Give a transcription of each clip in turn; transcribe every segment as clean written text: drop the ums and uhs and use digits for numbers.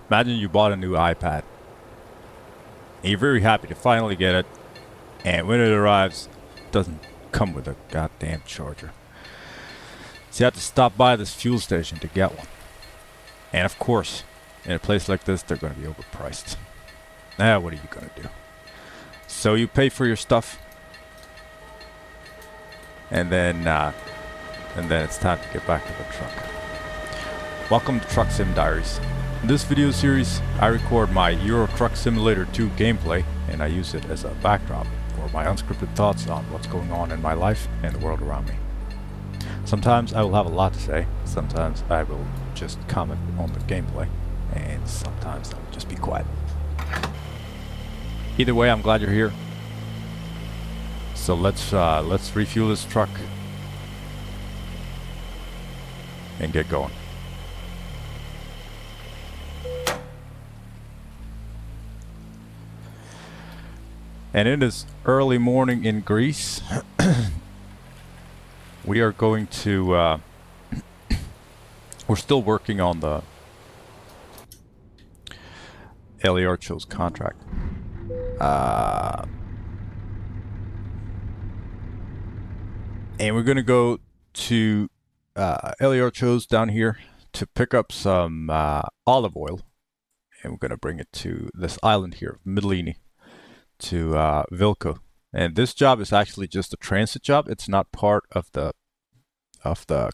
Imagine you bought a new iPad. And you're very happy to finally get it. And when it arrives, it doesn't come with a goddamn charger. So you have to stop by this fuel station to get one. And of course, in a place like this, they're going to be overpriced. Now, what are you going to do? So you pay for your stuff. And then it's time to get back to the truck. Welcome to Truck Sim Diaries. In this video series, I record my Euro Truck Simulator 2 gameplay, and I use it as a backdrop for my unscripted thoughts on what's going on in my life and the world around me. Sometimes I will have a lot to say, sometimes I will just comment on the gameplay, and sometimes I will just be quiet. Either way, I'm glad you're here. So let's refuel this truck and get going. And it is early morning in Greece. We are going to we're still working on the Eliarchos contract. And we're going to go to Eliarchos down here to pick up some olive oil. And we're going to bring it to this island here, Mitilini, to Vilko. And this job is actually just a transit job. It's not part of the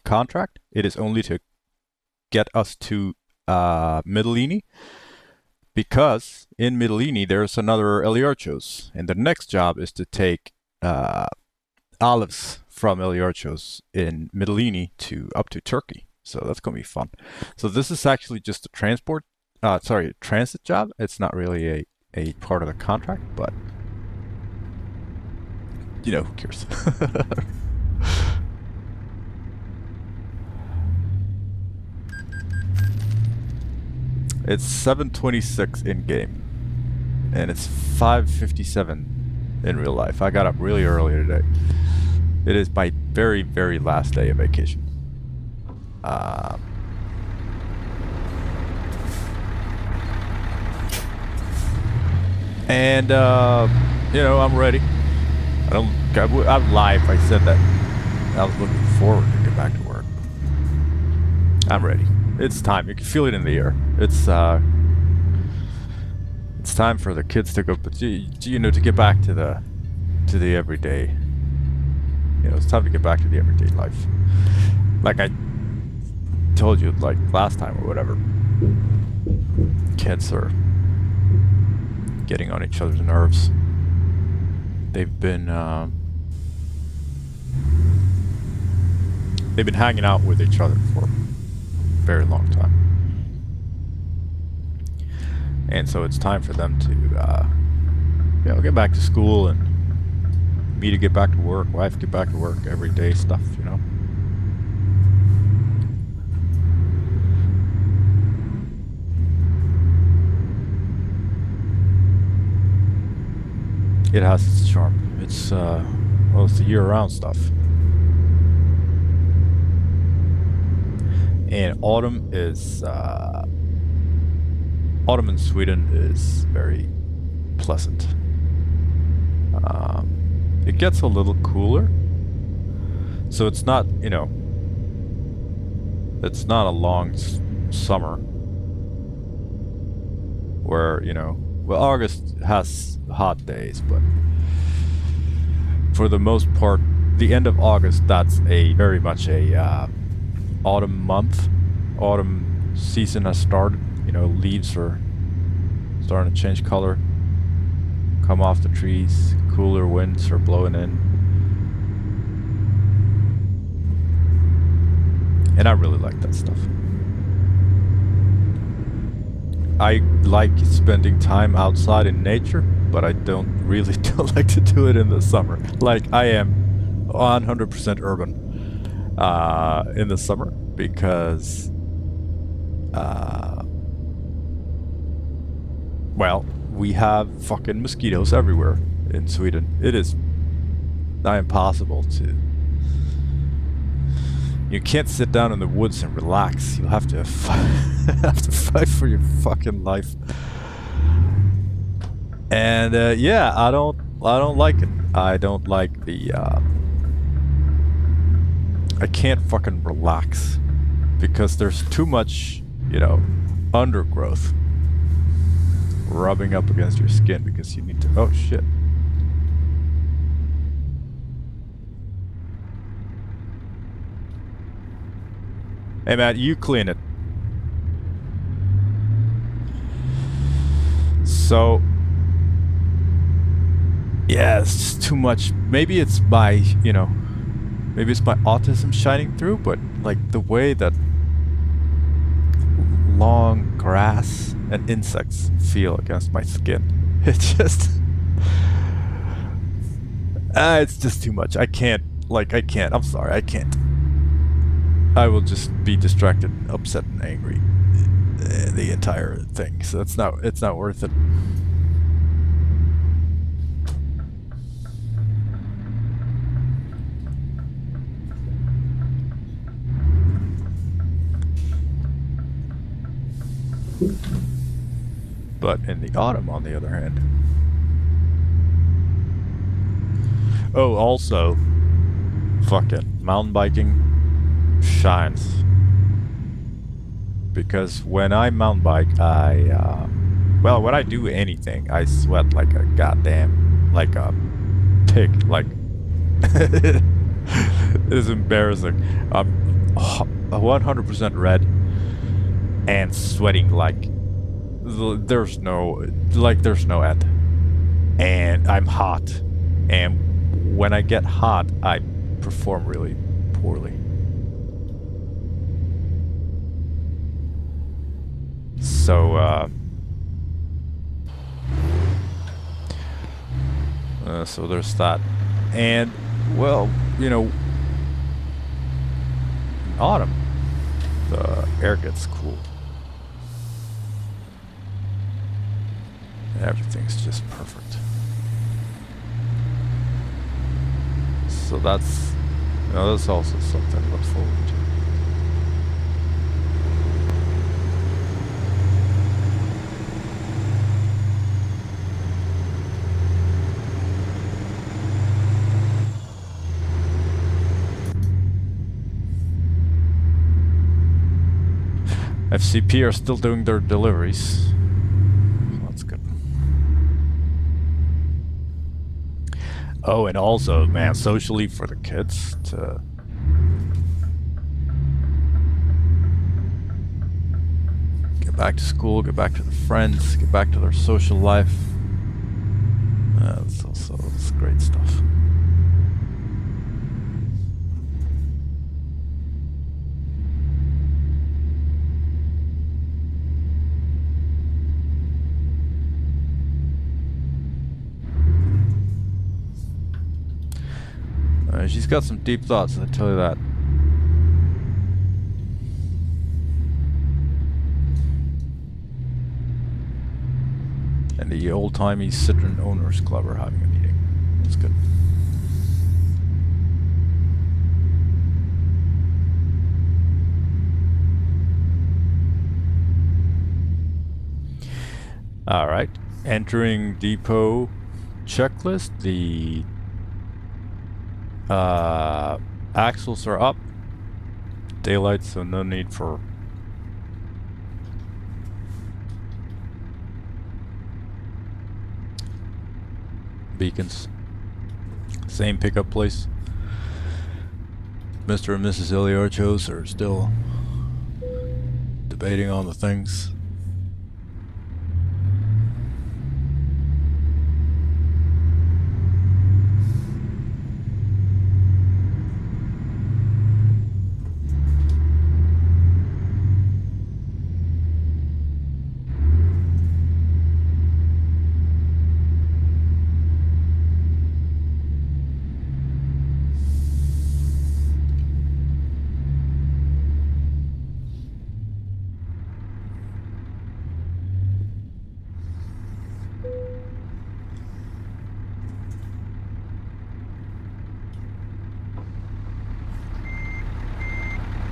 contract. It is only to get us to Mitilini, because in Mitilini there's another Eliarchos, and the next job is to take olives from Eliarchos in Mitilini to up to Turkey. So that's gonna be fun. So this is actually just a transit job. It's not really a part of the contract, but you know, who cares? It's 7:26 in game, and it's 5:57 in real life. I got up really early today. It is my very, very last day of vacation. And you know, I'm ready. I'd lie if I said that I was looking forward to get back to work. I'm ready. It's time. You can feel it in the air. It's time for the kids to go, but you know, to get back to the everyday. You know, it's time to get back to the everyday life. Like I told you, like last time or whatever. Kids are getting on each other's nerves. They've been hanging out with each other for a very long time, and so it's time for them to you know, get back to school, and me to get back to work, wife get back to work, everyday stuff, you know. It has its charm. It's well, it's the year-round stuff. And autumn in Sweden is very pleasant. It gets a little cooler, so it's not, you know, it's not a long summer where, you know, well, August has hot days, but for the most part, the end of August, that's very much a autumn month. Autumn season has started. You know, leaves are starting to change color, come off the trees, cooler winds are blowing in. And I really like that stuff. I like spending time outside in nature, but I don't like to do it in the summer. Like, I am 100% urban in the summer, because well, we have fucking mosquitoes everywhere in Sweden. It is not impossible to You can't sit down in the woods and relax. You'll have to have to fight for your fucking life. And yeah, I don't like it. I don't like the I can't fucking relax because there's too much, you know, undergrowth rubbing up against your skin because you need to. Oh shit. Hey Matt, you clean it. So yeah, it's just too much. Maybe it's my, you know, maybe it's my autism shining through, but like the way that long grass and insects feel against my skin, it's just it's just too much. I can't. Like I can't. I'm sorry. I can't. I will just be distracted, upset, and angry the entire thing. So it's not worth it. But in the autumn, on the other hand. Oh, also, fucking mountain biking shines. Because when I mountain bike, well, when I do anything, I sweat like a goddamn, like a pig. Like, it is embarrassing. I'm 100% red and sweating like there's no end. And I'm hot. And when I get hot, I perform really poorly. So, so there's that. And, well, you know, in autumn, the air gets cool. And everything's just perfect. So that's, you know, that's also something to look forward to. FCP are still doing their deliveries. That's good. Oh, and also, man, socially for the kids to get back to school, get back to the friends, get back to their social life. That's great stuff. She's got some deep thoughts, I tell you that. And the old-timey Citroen Owners Club are having a meeting. That's good. All right. Entering depot checklist. The axles are up. Daylight, so no need for beacons. Same pickup place. Mr. and Mrs. Eliarchos are still debating on the things.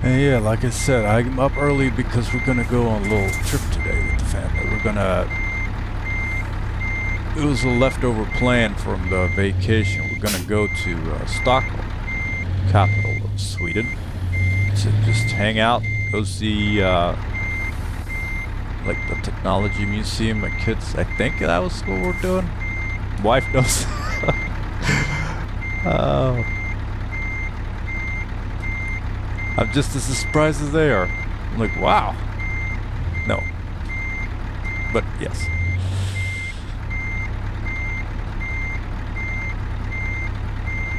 And yeah, like I said, I'm up early because we're gonna go on a little trip today with the family. It was a leftover plan from the vacation. We're gonna go to Stockholm, capital of Sweden, to just hang out, go see like the technology museum. My kids, I think that was what we're doing. Wife knows. Oh, I'm just as surprised as they are. I'm like, wow. No, but yes.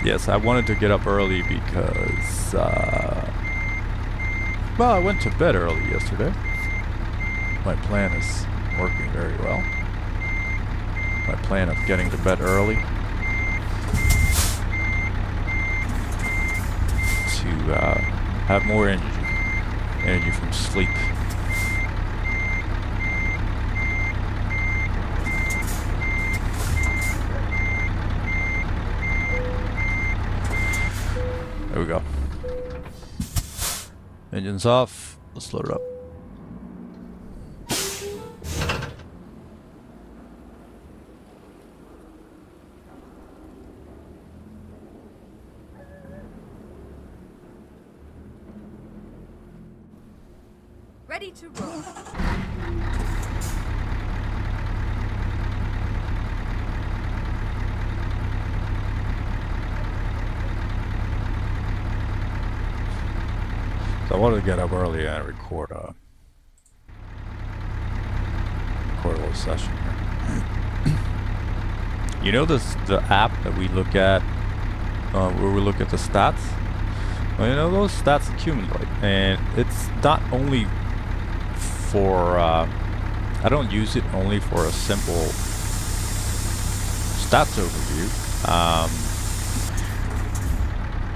Yes, I wanted to get up early because, well, I went to bed early yesterday. My plan is working very well. My plan of getting to bed early to have more energy from sleep. There we go. Engines off. Let's load it up. Ready to roll. So I wanted to get up early and record a little session here. You know the app that we look at where we look at the stats? Well, you know, those stats accumulate, and it's not only for I don't use it only for a simple stats overview.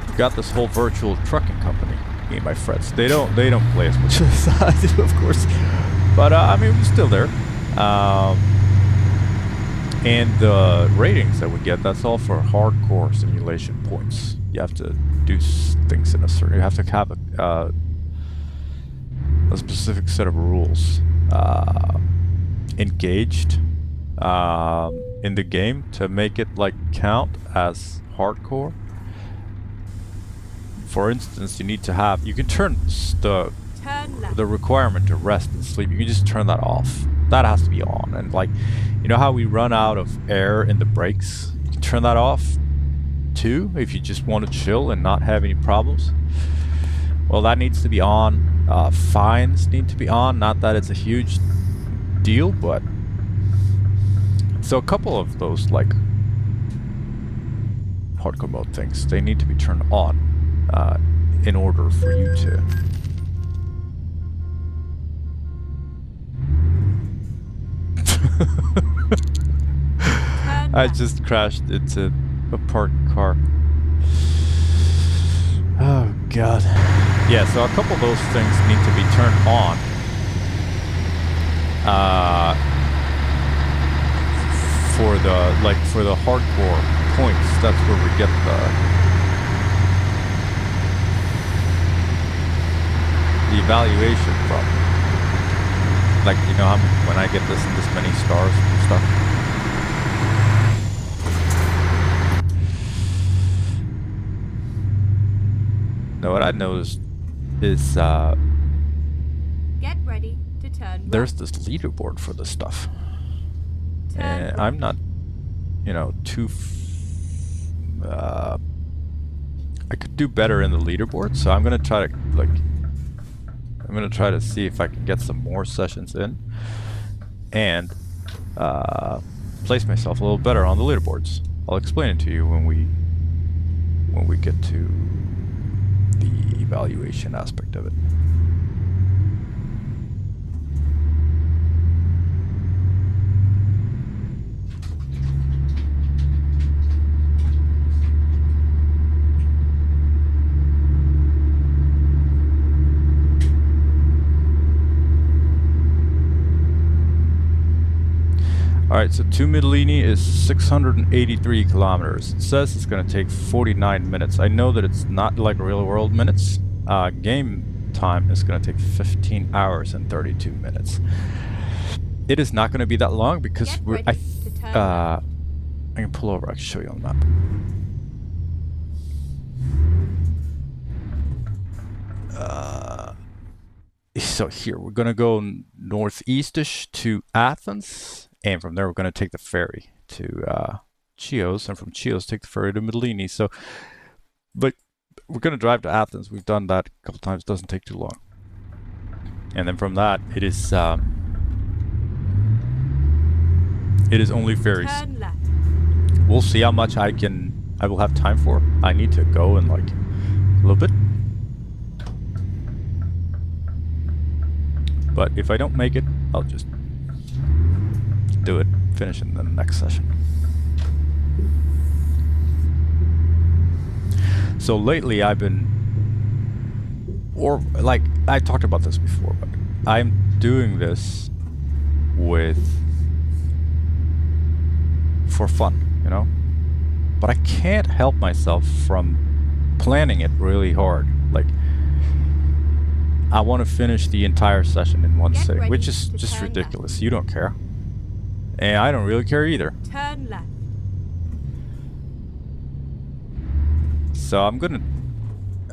We've got this whole virtual trucking company, me and my friends. They don't play as much as I do, of course, but I mean, we're still there. And the ratings that we get, that's all for hardcore simulation points. You have to do things in a certain... You have to have a specific set of rules engaged in the game to make it like count as hardcore. For instance, you need to have... You can turn the requirement to rest and sleep. You can just turn that off. That has to be on. And like, you know how we run out of air in the brakes? You can turn that off too if you just want to chill and not have any problems. Well, that needs to be on. Fines need to be on. Not that it's a huge deal, but... So a couple of those like hardcore mode things, they need to be turned on in order for you to... I just crashed into a parked car. Oh god. Yeah, so a couple of those things need to be turned on. For the hardcore points, that's where we get the evaluation from. Like, you know, when I get this many stars and stuff. Now, what I noticed is get ready to turn there's this leaderboard for this stuff. And I'm not, you know, I could do better in the leaderboard, so I'm gonna try to see if I can get some more sessions in and place myself a little better on the leaderboards. I'll explain it to you when we get to the evaluation aspect of it. Alright, so to Mitilini is 683 kilometers. It says it's going to take 49 minutes. I know that it's not like real world minutes. Game time is going to take 15 hours and 32 minutes. It is not going to be that long because Get we're. ready to turn left. I can pull over. I can show you on the map. So here we're gonna go northeastish to Athens, and from there we're gonna take the ferry to Chios, and from Chios take the ferry to Mitilini. So, but we're gonna drive to Athens. We've done that a couple times. It doesn't take too long. And then from that, it is only ferries. Turn left. We'll see how much I will have time for. I need to go in like a little bit. But if I don't make it, I'll just do it, finish in the next session. So lately I've been, or like I talked about this before, but I'm doing this for fun, you know? But I can't help myself from planning it really hard. Like, I want to finish the entire session in one sitting, which is just ridiculous. Left. You don't care. And I don't really care either. Turn left. So I'm going to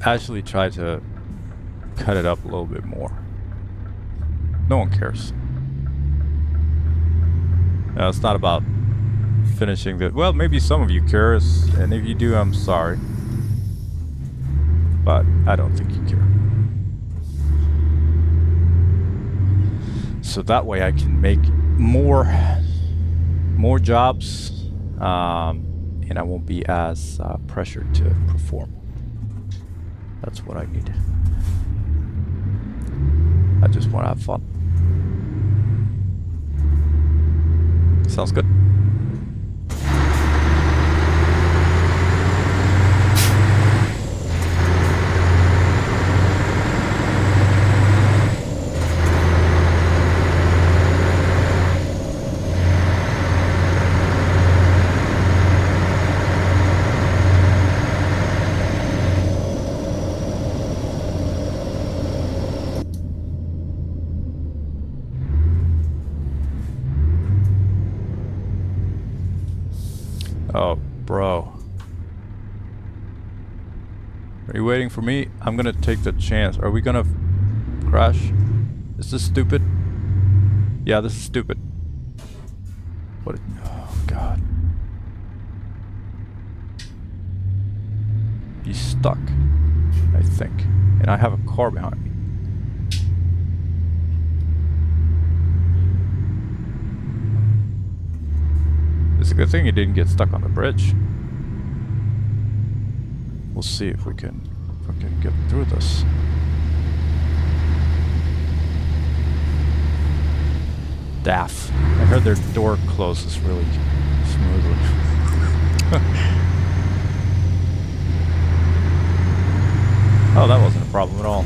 actually try to cut it up a little bit more. No one cares. It's not about finishing the... Well, maybe some of you care, and if you do, I'm sorry. But I don't think you care. So that way I can make more jobs, and I won't be as pressured to perform. That's what I need. I just want to have fun. Sounds good. Oh, bro. Are you waiting for me? I'm gonna take the chance. Are we gonna crash? Is this stupid? Yeah, this is stupid. What? Oh, God. He's stuck, I think. And I have a car behind me. It's a good thing he didn't get stuck on the bridge. We'll see if we can get through this. Daff. I heard their door closes really smoothly. Oh, that wasn't a problem at all.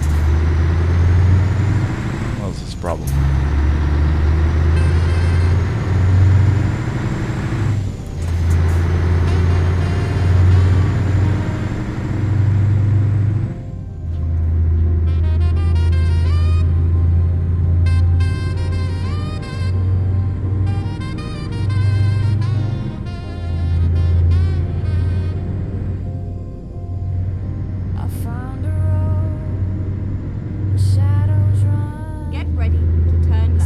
What was this problem? Get ready to turn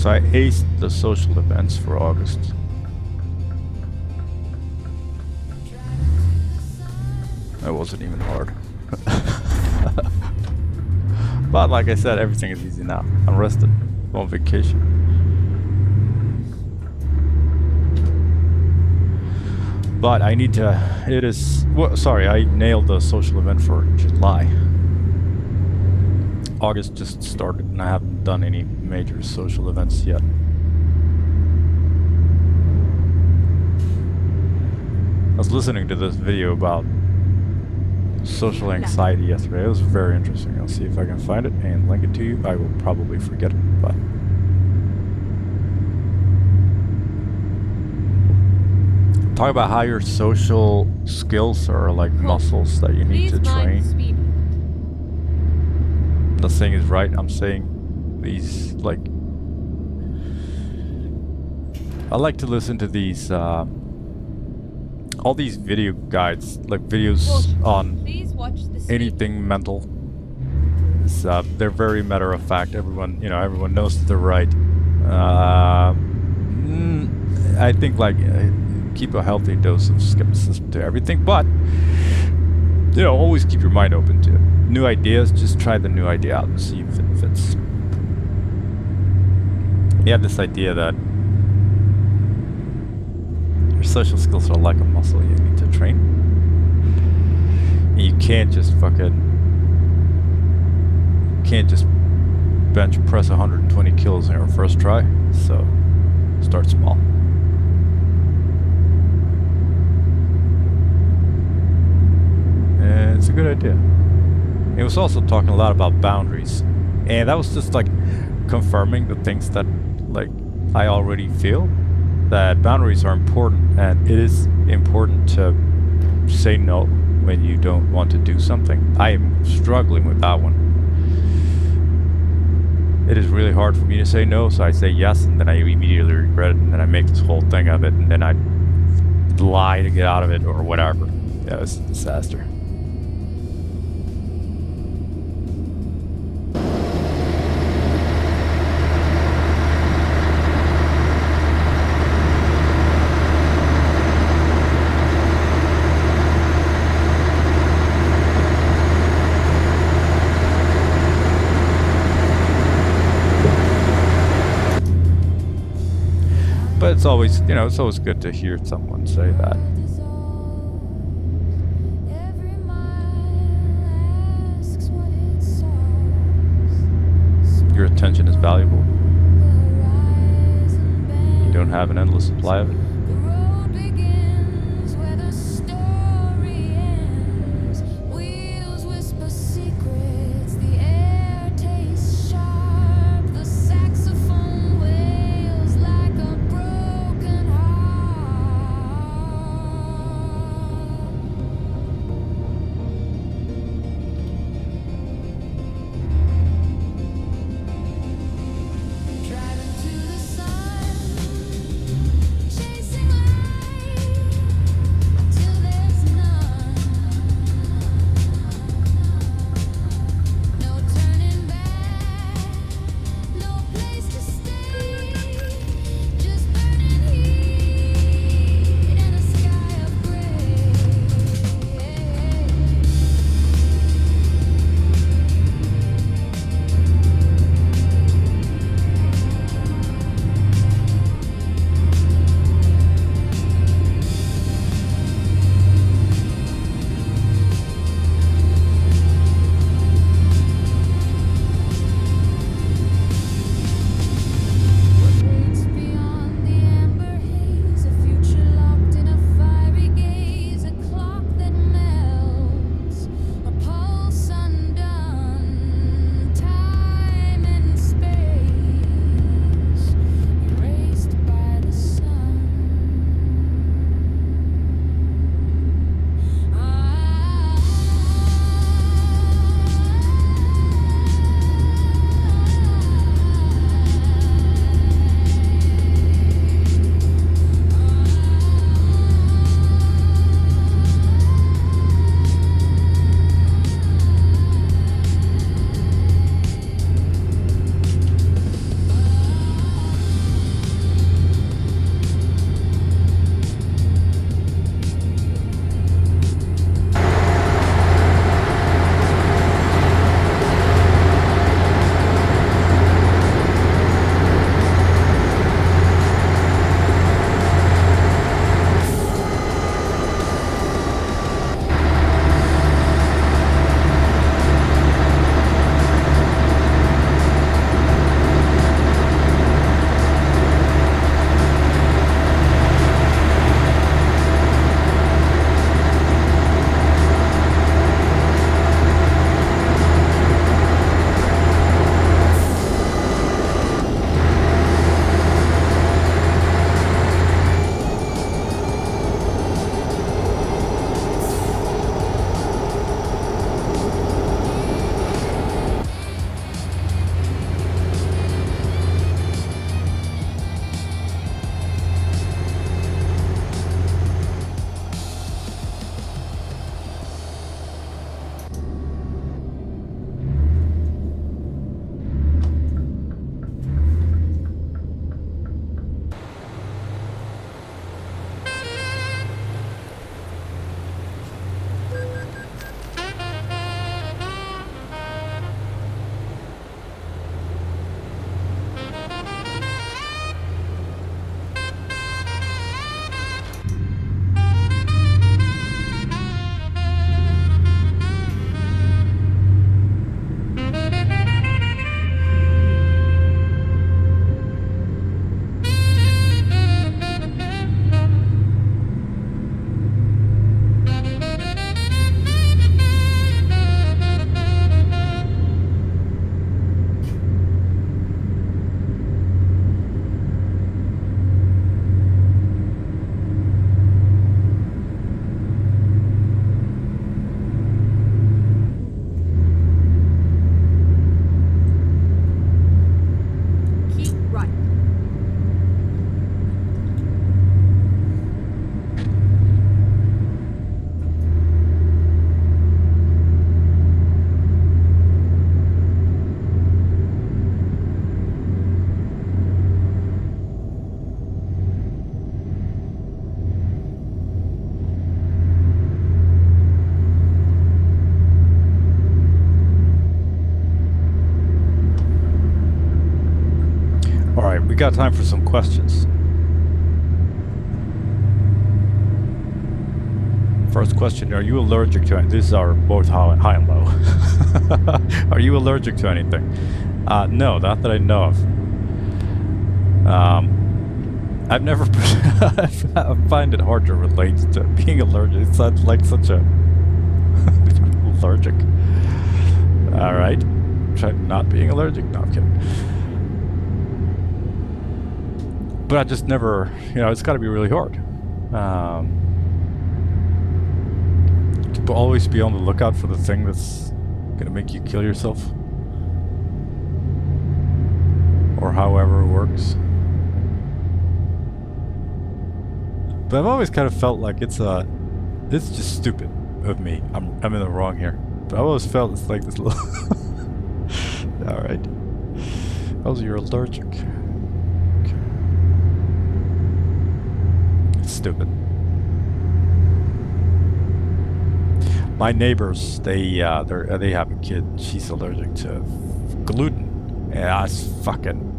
So I aced the social events for August. That wasn't even hard. But like I said, everything is easy now. I'm rested. I'm on vacation. But I need to. It is. Well, sorry, I nailed the social event for July. August just started and I haven't done any major social events yet. I was listening to this video about social anxiety yesterday. It was very interesting. I'll see if I can find it and link it to you. I will probably forget it, but talk about how your social skills are like muscles that you need to train. The thing is right. I'm saying these like I like to listen to these all these video guides, like videos on anything mental. They're very matter of fact. Everyone knows that they're right. I think like keep a healthy dose of skepticism to everything, but always keep your mind open to new ideas. Just try the new idea out and see if it fits. You have this idea that your social skills are like a muscle you need to train. And you can't just bench press 120 kilos in your first try. So start small. And it's a good idea. It was also talking a lot about boundaries. And that was just like confirming the things that like I already feel, that boundaries are important, and it is important to say no when you don't want to do something. I am struggling with that one. It is really hard for me to say no, so I say yes, and then I immediately regret it, and then I make this whole thing of it, and then I lie to get out of it or whatever. Yeah, it's a disaster. But it's always, it's always good to hear someone say that. Your attention is valuable. You don't have an endless supply of it. we got time for some questions. First question, are you allergic to anything? These are both high and low. Are you allergic to anything? No, not that I know of. I've never. I find it hard to relate to being allergic. It sounds like such a allergic. All right, try not being allergic. No, I'm kidding. But I just never. It's got to be really hard. To always be on the lookout for the thing that's gonna make you kill yourself, or however it works. But I've always kind of felt like it's just stupid of me. I'm in the wrong here. But I've always felt it's like this little. All right. Oh, you're allergic. Okay. It's stupid. My neighbors, they have a kid. She's allergic to gluten. Yeah, it's fucking.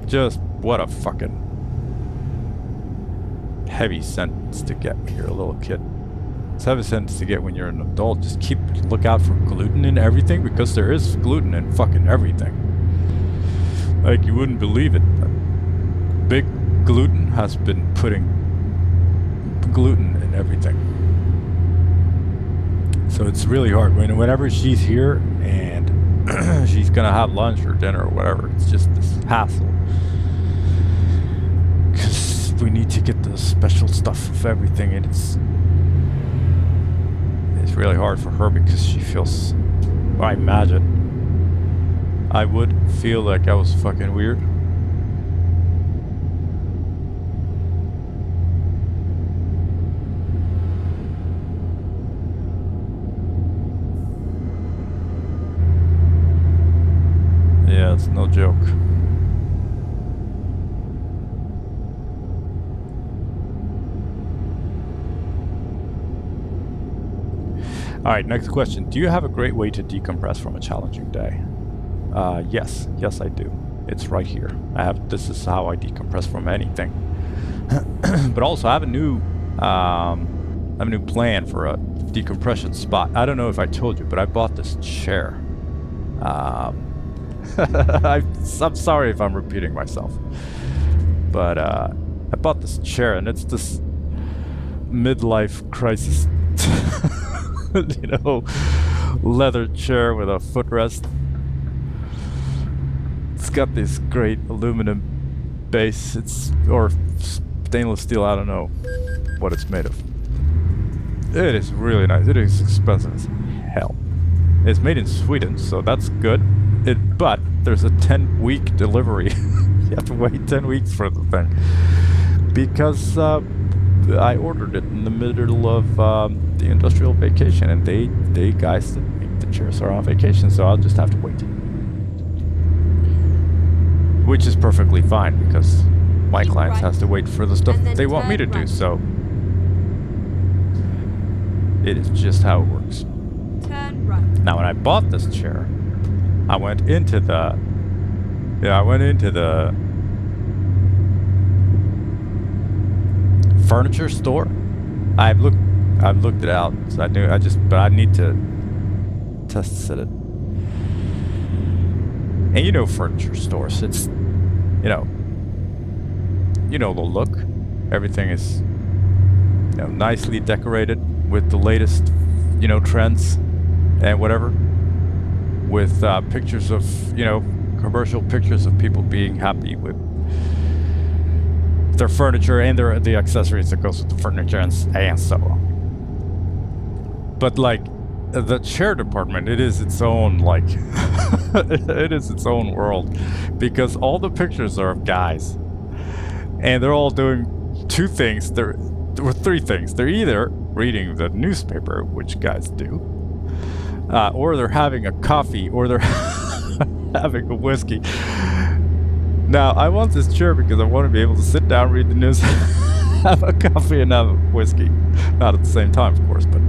Just what a fucking heavy sentence to get when you're a little kid. It's a heavy sentence to get when you're an adult. Just look out for gluten in everything, because there is gluten in fucking everything. Like, you wouldn't believe it. Big Gluten has been putting gluten in everything. So it's really hard. Whenever she's here and she's gonna have lunch or dinner or whatever, it's just this hassle. Because we need to get the special stuff of everything, and it's really hard for her because she feels, well, I imagine I would feel like I was fucking weird. Yeah, it's no joke. Alright, next question. Do you have a great way to decompress from a challenging day? Yes. Yes, I do. It's right here. This is how I decompress from anything. But also, I have a new plan for a decompression spot. I don't know if I told you, but I bought this chair. I'm sorry if I'm repeating myself, but I bought this chair, and it's this midlife crisis, leather chair with a footrest. It's got this great aluminum base. Or stainless steel. I don't know what it's made of. It is really nice. It is expensive as hell. It's made in Sweden, so that's good. But there's a 10-week delivery. You have to wait 10 weeks for the thing. Because I ordered it in the middle of the industrial vacation, and they guys that make the chairs are on vacation, so I'll just have to wait. Which is perfectly fine, because my clients have to wait for the stuff that they want me to do, so it is just how it works. Turn right. Now, when I bought this chair, I went into the furniture store. I've looked it out, so but I need to test it. And furniture stores, it's the look. Everything is nicely decorated with the latest trends and whatever, with pictures of commercial pictures of people being happy with their furniture and the accessories that goes with the furniture and so on. But like the chair department, it is its own it is its own world, because all the pictures are of guys, and they're all doing two things. There were three things. They're either reading the newspaper, which guys do, or they're having a coffee, or they're having a whiskey. Now, I want this chair because I want to be able to sit down, read the news, have a coffee, and have a whiskey. Not at the same time, of course, but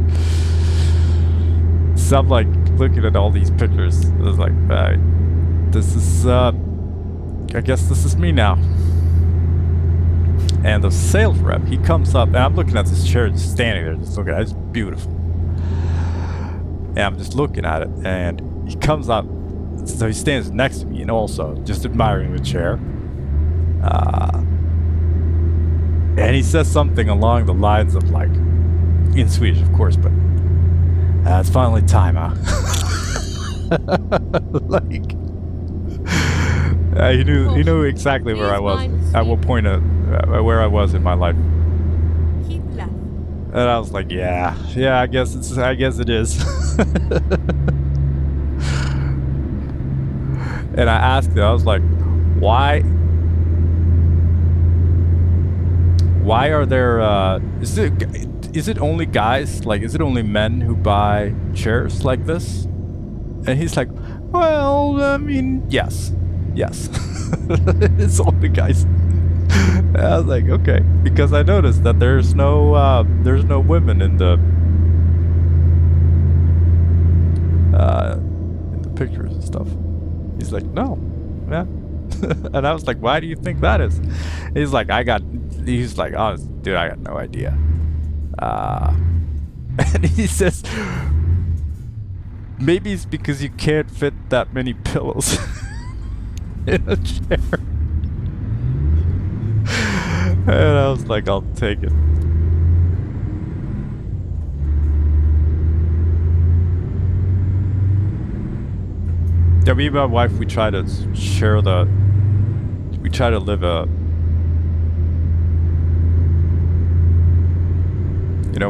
so I'm like looking at all these pictures. I was like, this is I guess this is me now. And the sales rep, he comes up, and I'm looking at this chair, just standing there, just looking at it. It's beautiful. And I'm just looking at it, and he comes up, so he stands next to me, and also just admiring the chair. And he says something along the lines of, like, in Swedish, of course, but it's finally time, huh? Like, he knew exactly where I was at what point where I was in my life. Keep left. And I was like, yeah, I guess it is. And I asked him, I was like, why are there is it only guys, like, is it only men who buy chairs like this? And he's like, well, I mean, yes. It's only guys. And I was like, okay, because I noticed that there's no women in the pictures and stuff. He's like, no, yeah. And I was like, why do you think that is? He's like, honest, dude, I got no idea. And he says, maybe it's because you can't fit that many pillows in a chair. And I was like, I'll take it. Yeah, me and my wife, we try to live a,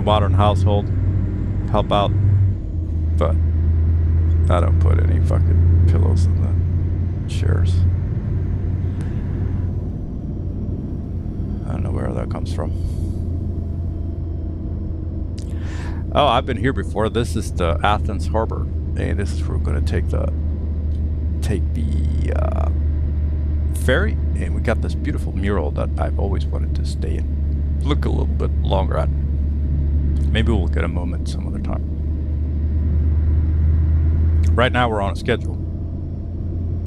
modern household, help out, but I don't put any fucking pillows in the chairs. I don't know where that comes from. Oh, I've been here before. This is the Athens Harbor, and this is where we're going to take the ferry, and we got this beautiful mural that I've always wanted to stay and look a little bit longer at. Maybe we'll get a moment some other time. Right now we're on a schedule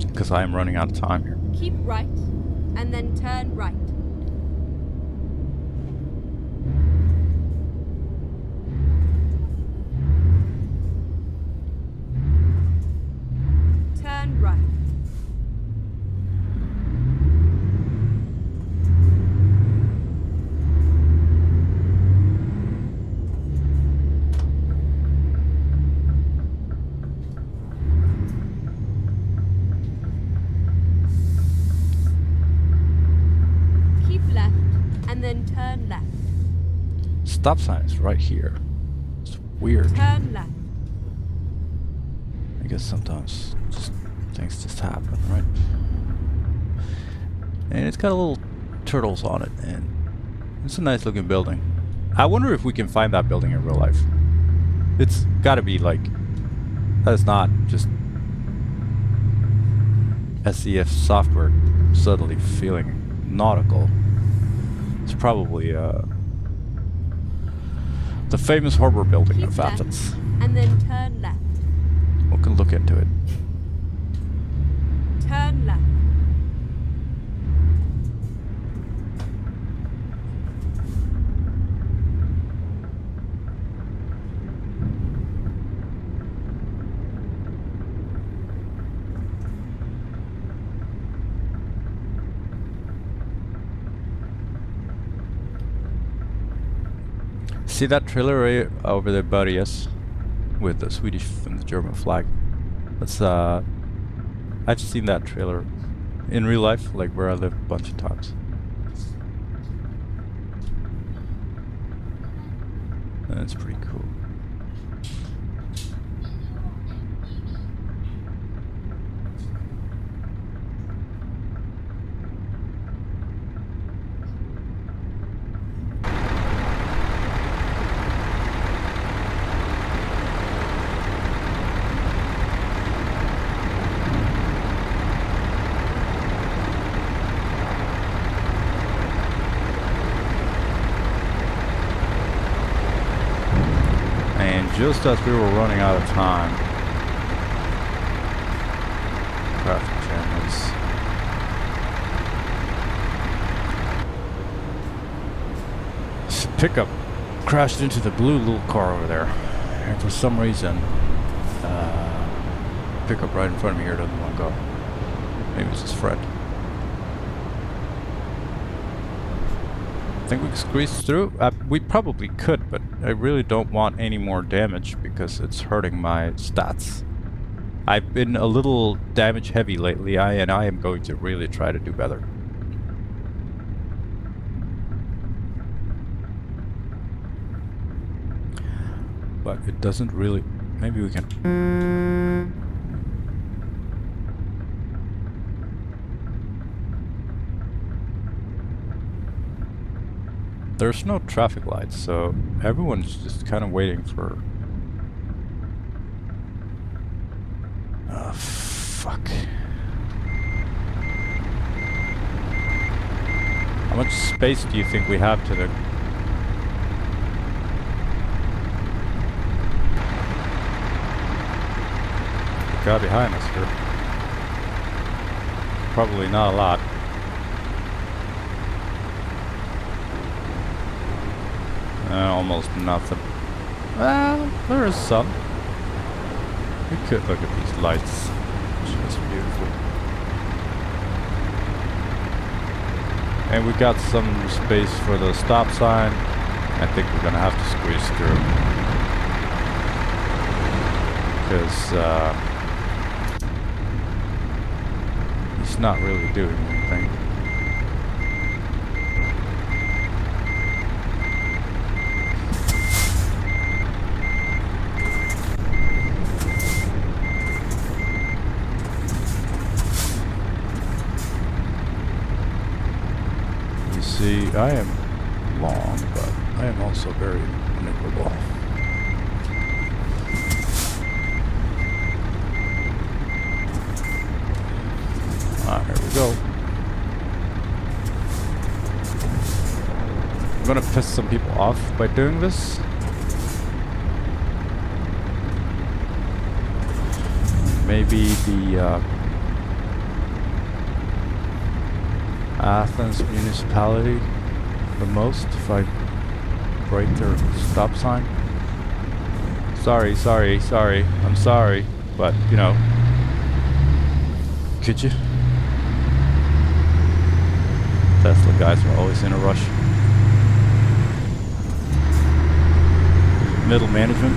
because I am running out of time here. Keep right, and then turn right. Turn right. Keep left, and then turn left. Stop sign is right here. It's weird. Turn left. I guess sometimes things just happen, right? And it's got a little turtles on it, and it's a nice looking building. I wonder if we can find that building in real life. It's gotta be like, that is not just SEF software subtly feeling nautical. It's probably the famous harbor building Keep of left, Athens. and then turn left. We can look into it. Turn left. See that trailer right over there, buddy? Yes, with the Swedish and the German flag. That's I've seen that trailer in real life, like where I live, a bunch of times. And it's pretty cool. Just as we were running out of time, traffic jam is pickup crashed into the blue little car over there, and for some reason, pickup right in front of me here doesn't want to go. Maybe it's his friend. Think we can squeeze through? We probably could, but I really don't want any more damage because it's hurting my stats. I've been a little damage heavy lately, and I am going to really try to do better. But it doesn't really... Maybe we can... There's no traffic lights, so everyone's just kind of waiting for... Oh, fuck. How much space do you think we have to the... The guy behind us here? Probably not a lot. Almost nothing. Well, there is some. We could look at these lights. It's just beautiful. And we got some space for the stop sign. I think we're gonna have to squeeze through. Because he's not really doing anything. See, I am long, but I am also very maneuverable. Here we go. I'm gonna piss some people off by doing this. Maybe the Athens municipality the most if I break their stop sign. Sorry, I'm sorry, but you know, could you? Tesla guys are always in a rush. Middle management.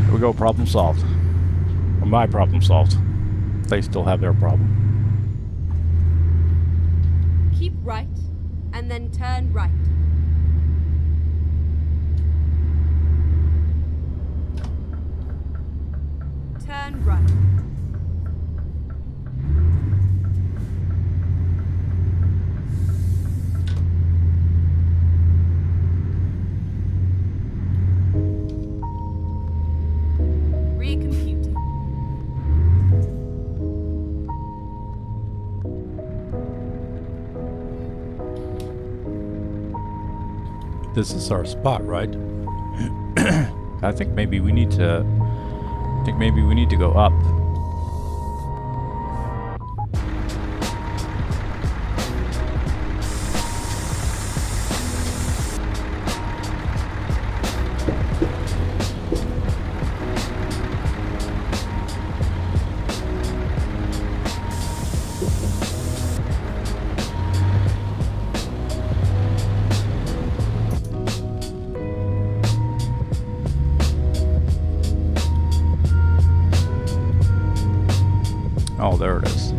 Here we go, problem solved. Or my problem solved. They still have their problem. Keep right, and then turn right. Turn right. Recomputing. This is our spot, right? I think maybe we need to... go up. Oh, there it is.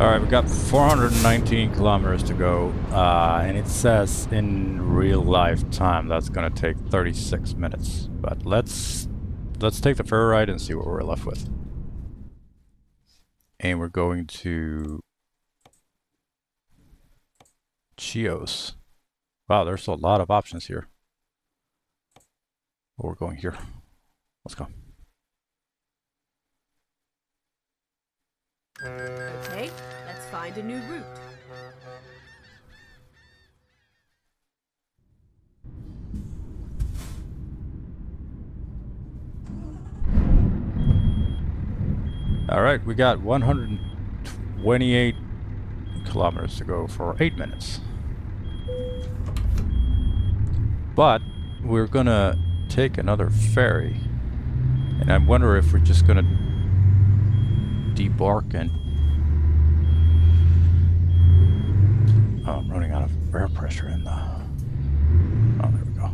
Alright, we got 419 kilometers to go, and it says in real life time that's gonna take 36 minutes. But let's take the ferry ride and see what we're left with. And we're going to Chios. Wow, there's a lot of options here. Oh, we're going here. Let's go. Okay, let's find a new route. Alright, we got 128 kilometers to go for 8 minutes. But we're gonna take another ferry. And I wonder if we're just gonna debark and... Oh, I'm running out of air pressure in the... Oh, there we go.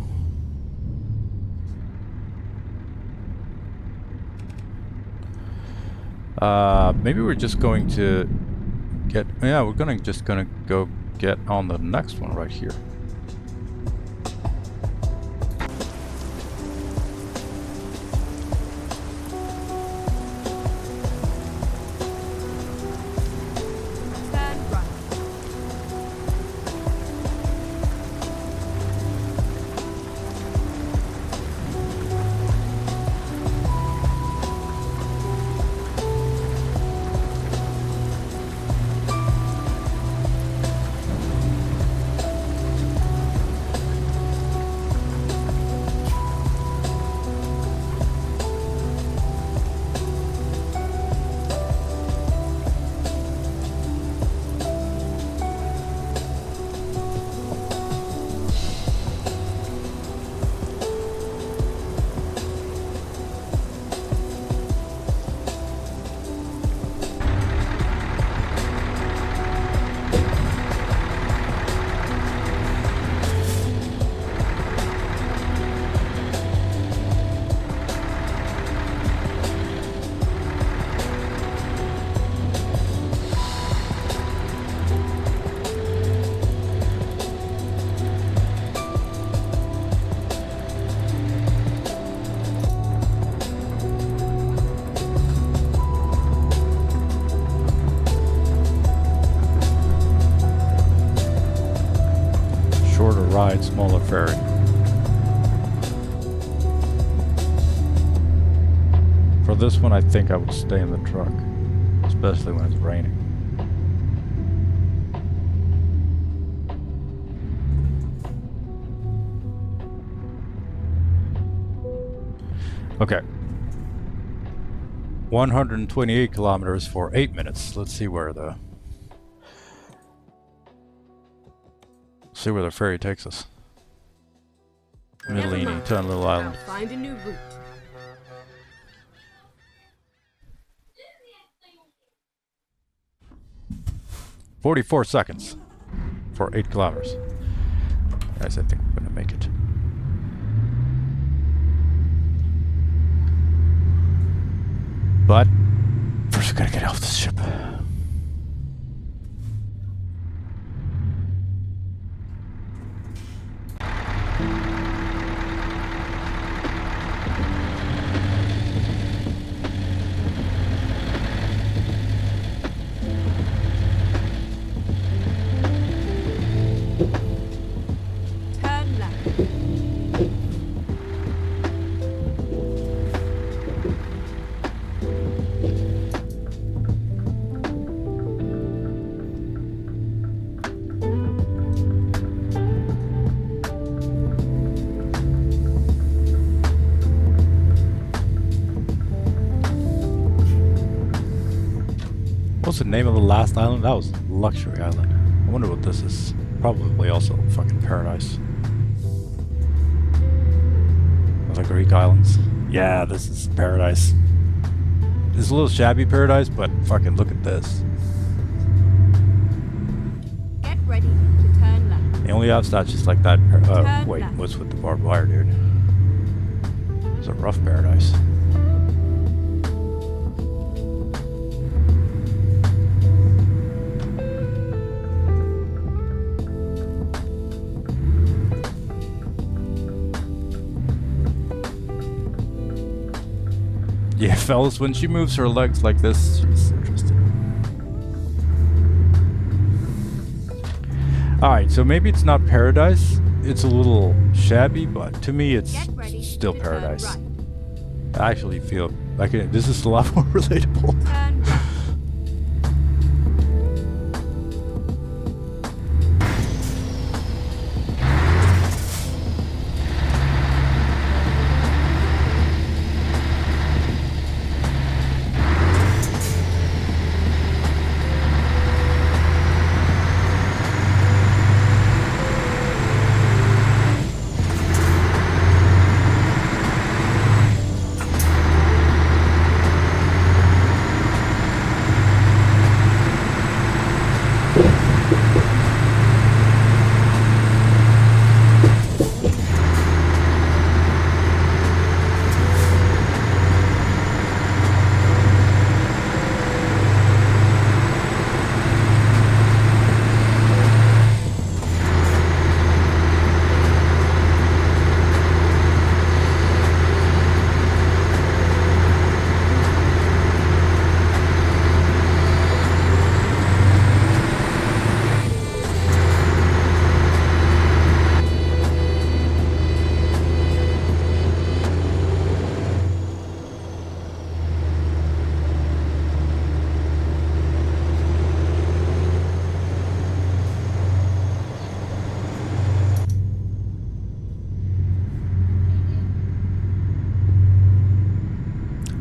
Maybe we're just going to get... Yeah, we're just gonna go get on the next one right here. Ride, smaller ferry. For this one, I think I would stay in the truck, especially when it's raining. Okay. 128 kilometers for 8 minutes. Let's see where the... See where the ferry takes us. Mitilini to a little island. I'll find a new route. "44 seconds for 8 kilometers. Guys, I think we're gonna make it. But first, we gotta get off this ship. Turn left. What's the name of the last island? That was Luxury Island. I wonder what this is. Probably also fucking paradise. The Greek islands. Yeah, this is paradise. It's a little shabby paradise, but fucking look at this. Get ready to turn left. The only upside just like that. Turn Wait, left. what's with the barbed wire, dude? It's a rough paradise. Yeah, fellas, when she moves her legs like this, she's interesting. Alright, so maybe it's not paradise. It's a little shabby, but to me it's still paradise. I actually feel like this is a lot more relatable. Turn right.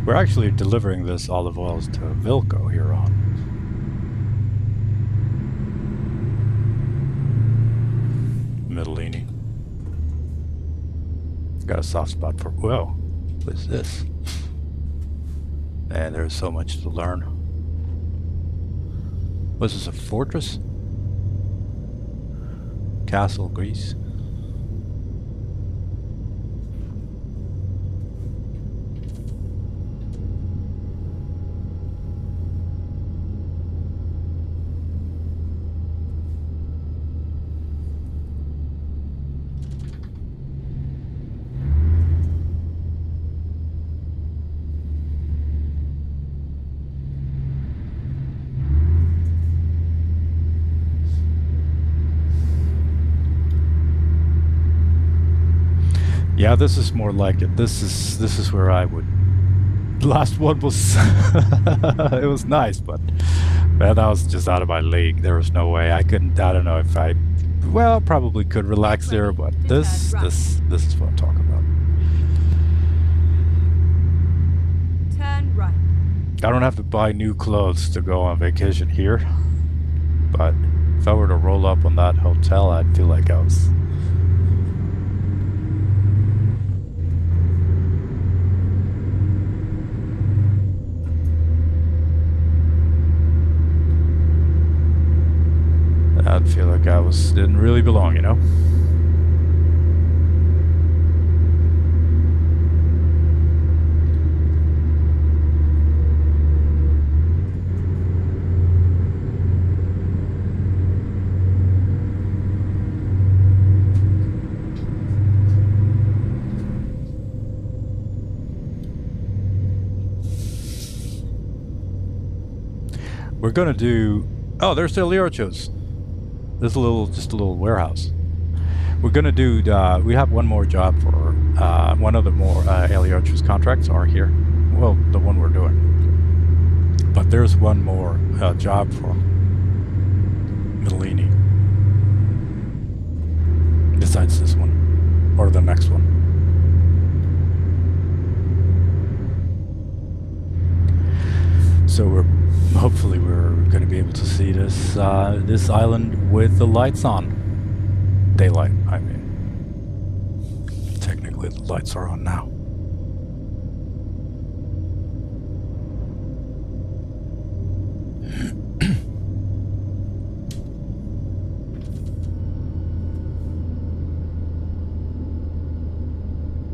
We're actually delivering this olive oils to Vilco here on. Mitilini. Got a soft spot for. Whoa, what is this? Man, there's so much to learn. Was this a fortress? Castle, Greece. Yeah, this is more like it. This is where I would. The last one was it was nice, but man, that was just out of my league. There was no way I couldn't. I don't know if I. Well, probably could relax there, but this is what I'm talking about. Turn right. I don't have to buy new clothes to go on vacation here, but if I were to roll up on that hotel, I'd feel like I was. I'd feel like I didn't really belong, you know? We're gonna do. Oh, there's the Eliarchos. There's just a little warehouse. We're gonna do. We have one more job for one of the more Eliarchos contracts are here. Well, the one we're doing. But there's one more job for Mitilini. Besides this one, or the next one. So hopefully we're going to be able to see this this island with the lights on. Daylight, I mean. Technically the lights are on now.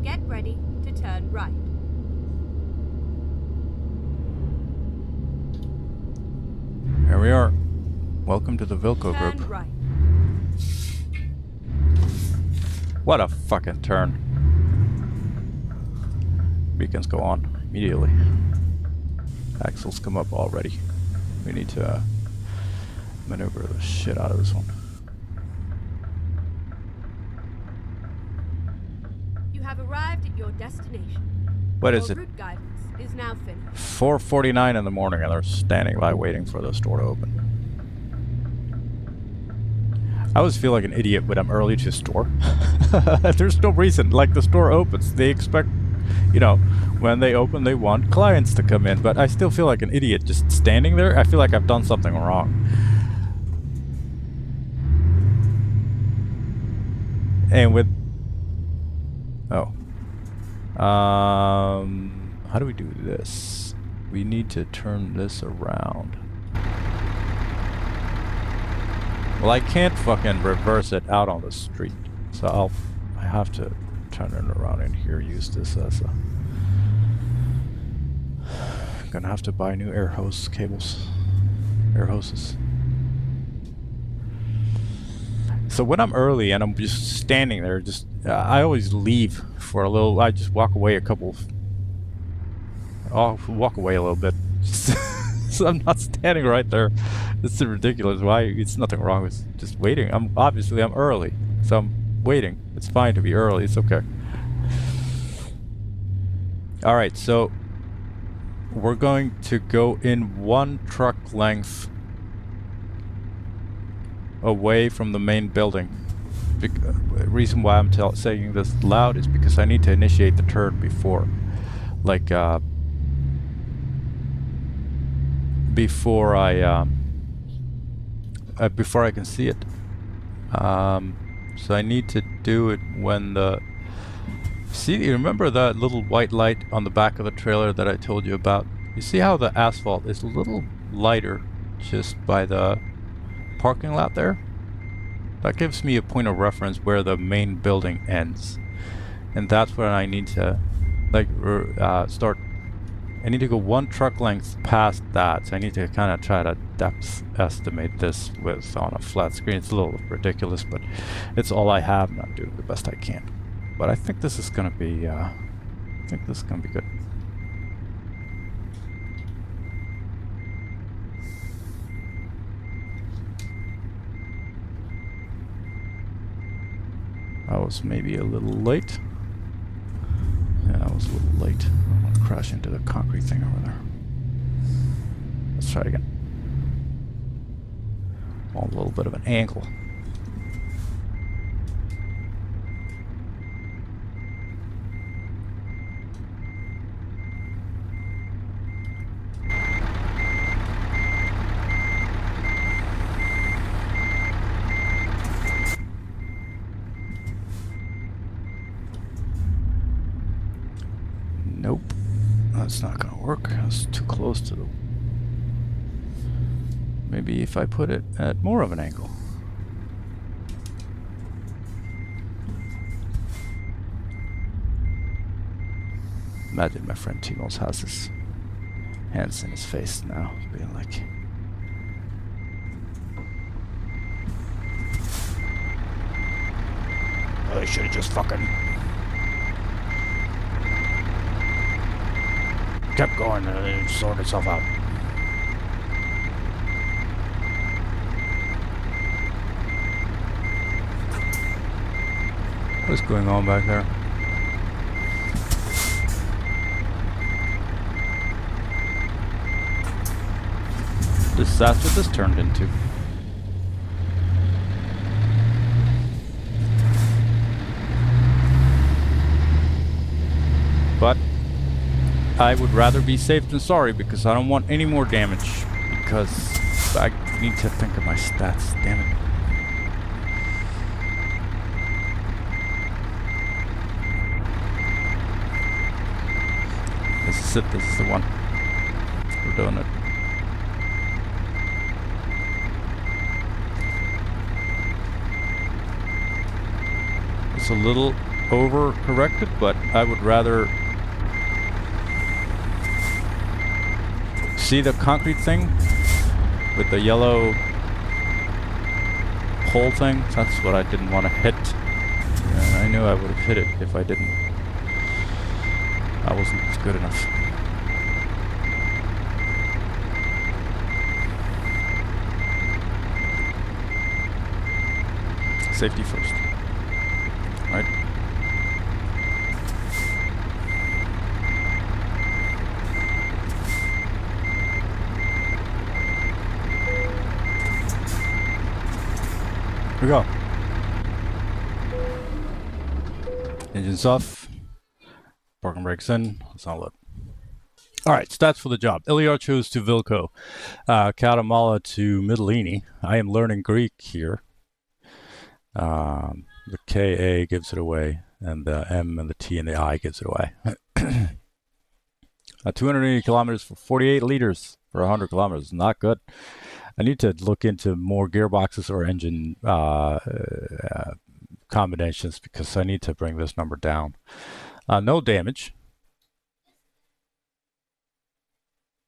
Get ready to turn right. Here we are. Welcome to the Vilco Turn group. right. What a fucking turn. Beacons go on. immediately. Axles come up already. We need to maneuver the shit out of this one. You have arrived at your destination. What Your is it? route guidance is now finished. 4:49 in the morning, and they're standing by waiting for the store to open. I always feel like an idiot when I'm early to a store. There's no reason. Like, the store opens, they expect, you know, when they open, they want clients to come in. But I still feel like an idiot just standing there. I feel like I've done something wrong. And with... Oh. How do we do this? We need to turn this around. Well, I can't fucking reverse it out on the street. So I have to turn it around in here, use this as a... I'm gonna have to buy new air hose cables. Air hoses. So when I'm early and I'm just standing there, I always leave for a little... I just walk away I'll walk away a little bit. So I'm not standing right there. It's ridiculous. Why? It's nothing wrong with just waiting. I'm early, so I'm waiting. It's fine to be early. It's okay. All right, so we're going to go in one truck length away from the main building. The reason why I'm saying this loud is because I need to initiate the turn before, like, before I can see it. So I need to do it when the... See, you remember that little white light on the back of the trailer that I told you about? You see how the asphalt is a little lighter just by the parking lot there? That gives me a point of reference where the main building ends. And that's where I need to, like, start... I need to go one truck length past that, so I need to kind of try to depth estimate this with on a flat screen. It's a little ridiculous, but it's all I have, and I'm doing the best I can. But I think this is gonna be, good. I was maybe a little late. Yeah, I was a little late. I'm gonna crash into the concrete thing over there. Let's try it again. On a little bit of an angle. Nope, that's not gonna work. That's too close to the... Maybe if I put it at more of an angle. Imagine my friend Timos has his hands in his face now, being like... I should have just fucking... kept going and it sorted itself out. What's going on back there? That's what this turned into. But I would rather be safe than sorry, because I don't want any more damage, because I need to think of my stats, damn it. This is it, this is the one. We're doing it. It's a little over-corrected, but I would rather... See the concrete thing with the yellow pole thing? That's what I didn't want to hit. And I knew I would have hit it if I didn't. I wasn't good enough. Safety first. Right? Here we go. Engines off. Parking brakes in. Let's not look. All right, stats for the job. Eliarchos to Vilko. Katamala to Mitilini. I am learning Greek here. The KA gives it away, and the M and the T and the I gives it away. 280 kilometers for 48 liters for 100 kilometers. Not good. I need to look into more gearboxes or engine combinations because I need to bring this number down. No damage,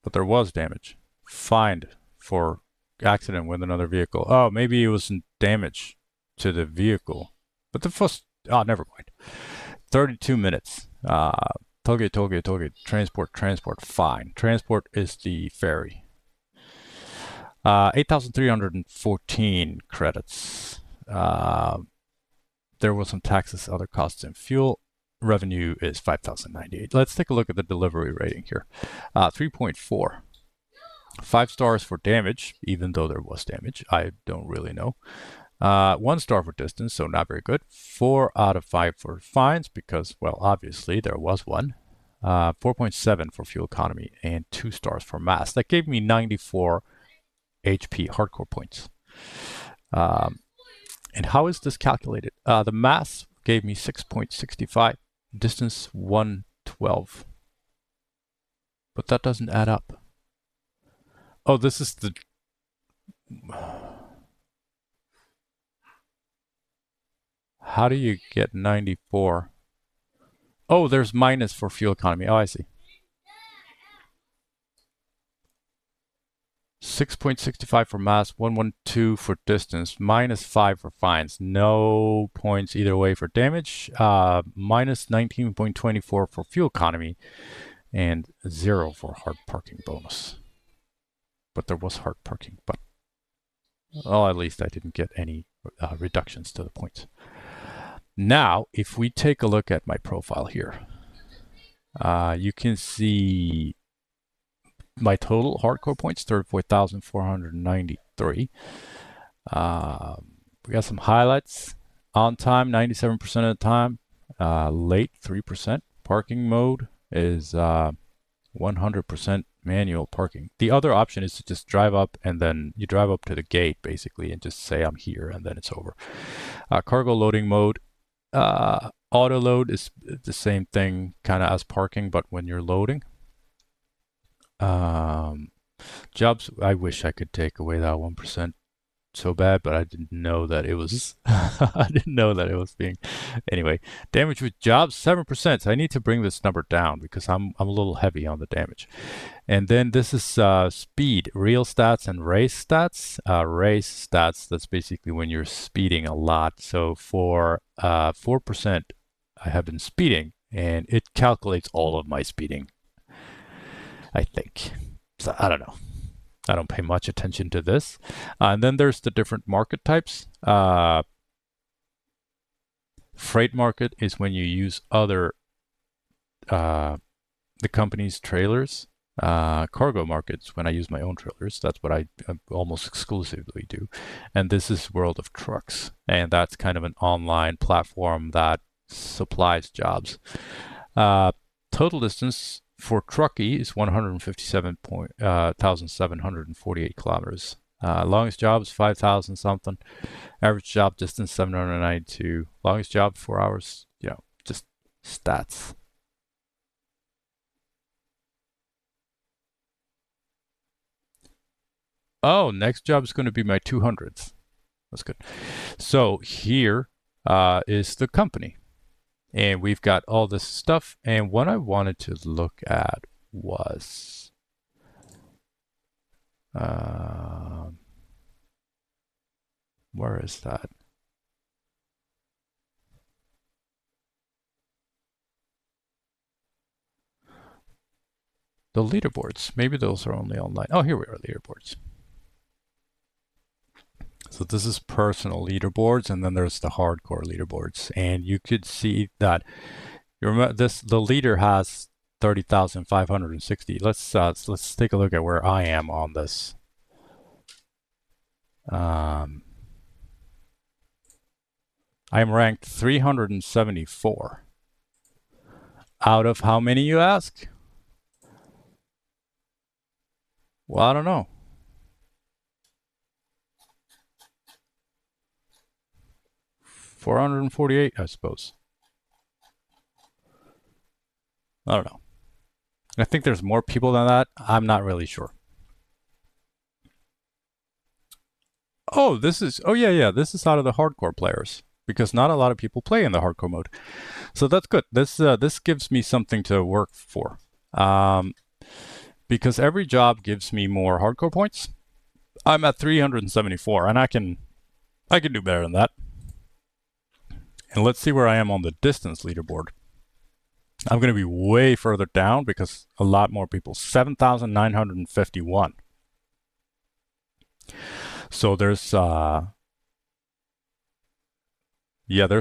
but there was damage. Fined for accident with another vehicle. Oh, maybe it wasn't damage to the vehicle, but the first. Oh, never mind. 32 minutes. Toge. Transport. Fine. Transport is the ferry. 8,314 credits. There was some taxes, other costs, and fuel. Revenue is 5,098. Let's take a look at the delivery rating here. 3.4. 5 stars for damage, even though there was damage. I don't really know. 1 star for distance, so not very good. 4 out of 5 for fines, because, well, obviously there was one. 4.7 for fuel economy, and 2 stars for mass. That gave me 94 HP hardcore points. And how is this calculated? The mass gave me 6.65, distance 112. But that doesn't add up. Oh, this is the... How do you get 94? Oh, there's minus for fuel economy. Oh, I see. 6.65 for mass, 112 for distance, minus 5 for fines. No points either way for damage. Minus 19.24 for fuel economy, and 0 for hard parking bonus. But there was hard parking, but well, at least I didn't get any reductions to the points. Now, if we take a look at my profile here, you can see my total hardcore points, 34,493. We got some highlights. On time, 97% of the time. Late, 3%. Parking mode is 100% manual parking. The other option is to just drive up, and then you drive up to the gate, basically, and just say, I'm here, and then it's over. Cargo loading mode. Auto load is the same thing, kind of as parking, but when you're loading. Jobs, I wish I could take away that 1% so bad, but I didn't know that it was I didn't know that it was being anyway. Damage with jobs 7%. So I need to bring this number down because I'm a little heavy on the damage. And then this is speed, real stats and race stats. Race stats, that's basically when you're speeding a lot. So for 4% I have been speeding, and it calculates all of my speeding, I think. So I don't know. I don't pay much attention to this. And then there's the different market types. Freight market is when you use other the company's trailers. Cargo markets when I use my own trailers. That's what I almost exclusively do. And this is World of Trucks, and that's kind of an online platform that supplies jobs. Total distance for truckie is 157,748 kilometers. Longest job is 5,000 something. Average job distance 792. Longest job 4 hours. Just stats. Oh, next job is going to be my 200th. That's good. So here is the company. And we've got all this stuff. And what I wanted to look at was where is that? The leaderboards. Maybe those are only online. Oh, here we are, leaderboards. So this is personal leaderboards, and then there's the hardcore leaderboards. And you could see that you remember this. The leader has 30,560. Let's take a look at where I am on this. I am ranked 374. Out of how many, you ask? Well, I don't know. 448, I suppose. I don't know. I think there's more people than that. I'm not really sure. Oh, yeah. This is out of the hardcore players because not a lot of people play in the hardcore mode. So that's good. This gives me something to work for. Because every job gives me more hardcore points. I'm at 374 and I can do better than that. And let's see where I am on the distance leaderboard. I'm going to be way further down because a lot more people. 7,951. So there's there's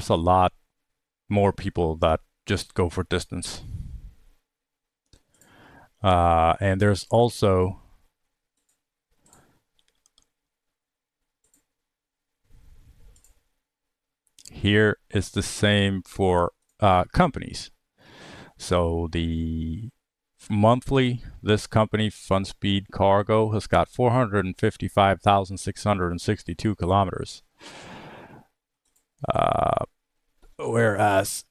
a lot more people that just go for distance. And there's also here is the same for companies. So the monthly, this company, Fun Speed Cargo, has got 455,662 kilometers. Whereas,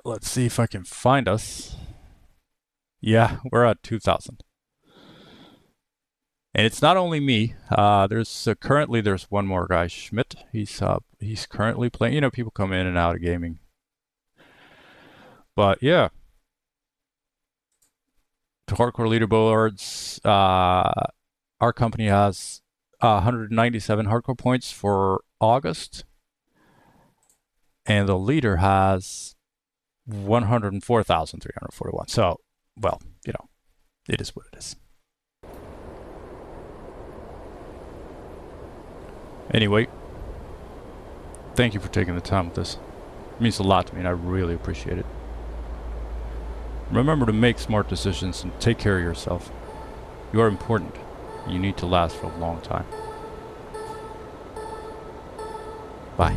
let's see if I can find us. Yeah, we're at 2,000. And it's not only me. There's currently there's one more guy, Schmidt. He's currently playing. You know, people come in and out of gaming. But yeah, the hardcore leaderboards. Our company has 197 hardcore points for August, and the leader has 104,341. So, well, you know, it is what it is. Anyway, thank you for taking the time with this. It means a lot to me, and I really appreciate it. Remember to make smart decisions and take care of yourself. You are important. You need to last for a long time. Bye.